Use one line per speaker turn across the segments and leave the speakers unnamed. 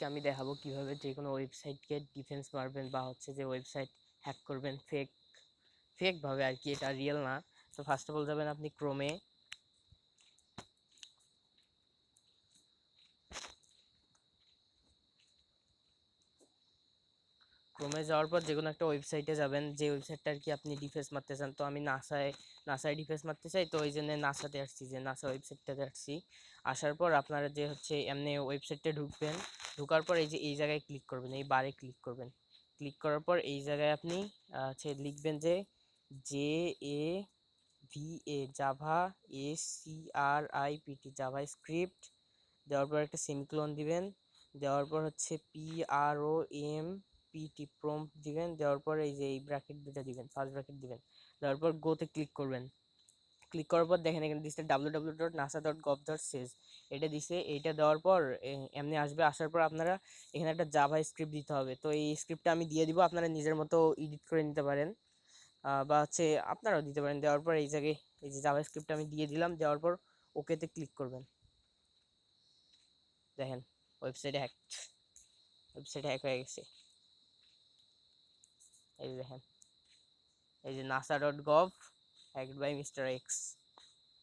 আজকে আমি দেখাবো কিভাবে যে কোনো ওয়েবসাইটকে ডিফেন্স মারবেন বা হচ্ছে যে ওয়েবসাইট হ্যাক করবেন ফেক ভাবে আর কি, এটা রিয়েল না। তো ফার্স্ট অফ অল যাবেন আপনি ক্রোমে। যাওয়ার পর যে কোনো একটা ওয়েবসাইটে যাবেন, যে ওয়েবসাইটটা আর কি আপনি ডিফেন্স মারতে চান। তো আমি নাসায় ডিফেন্স মারতে চাই, তো ওই জন্য নাসাতে আসছি, যে নাসা ওয়েবসাইটটাতে আসছি। আসার পর আপনারা যে হচ্ছে এমনি ওয়েবসাইটে ঢুকবেন। ঢোকার পর এই যে এই জায়গায় ক্লিক করবেন, এই বারে ক্লিক করবেন। ক্লিক করার পর এই জায়গায় আপনি হচ্ছে লিখবেন যে JAVA Java SCRIPT Java script. দেওয়ার পর একটা সেমিকোলন দিবেন। দেওয়ার পর হচ্ছে PROMPT প্রম্পট দিবেন। দেওয়ার পর এই যে এই ব্র্যাকেট দুটো দিবেন, ফার্স্ট ব্র্যাকেট দিবেন। দেওয়ার পর গোতে ক্লিক করবেন। ক্লিক করার পর দেখেন এখানে দিচ্ছে www.nasa.gov.sys, এটা দিছে। এইটা দেওয়ার পর এমনি আসবে। আসার পর আপনারা এখানে একটা জাভা স্ক্রিপ্ট দিতে হবে। তো এই স্ক্রিপ্টটা আমি দিয়ে দিব, আপনারা নিজের মতো এডিট করে নিতে পারেন, বা হচ্ছে আপনারাও দিতে পারেন। দেওয়ার পর এই জায়গায় এই যে জাভা স্ক্রিপ্ট আমি দিয়ে দিলাম। দেওয়ার পর ওকেতে ক্লিক করবেন। দেখেন ওয়েবসাইট হ্যাক হয়ে গেছে। এই যে দেখেন, এই যে nasa.gov hacked by mister x.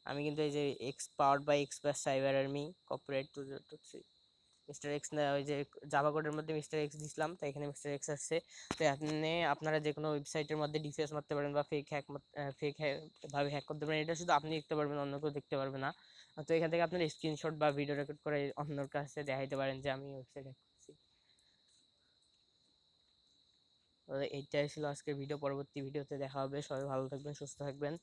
আমি কিন্তু এই যে X powered by expert cyber army corporate 2023 mister X না, ওই যে জাভা কোডের মধ্যে মিস্টার এক্স দিছিলাম, তো এখানে মিস্টার এক্স আসছে। তো এখানে আপনারা যে কোনো ওয়েবসাইটের মধ্যে ডিফেন্স মারতে পারেন বা ফেক ভাবে হ্যাক করতে পারেন। এটা শুধু আপনি দেখতে পারবেন, অন্য কেউ দেখতে পারবে না। তো এখান থেকে আপনার স্ক্রিনশট বা ভিডিও রেকর্ড করে অন্যর কাছে দেখাইতে পারেন যে আমি ওয়েবসাইট হ্যাক করছি। এইটাই ছিল আজকের ভিডিও। পরবর্তী ভিডিওতে দেখা হবে। সবাই ভালো থাকবেন, সুস্থ থাকবেন।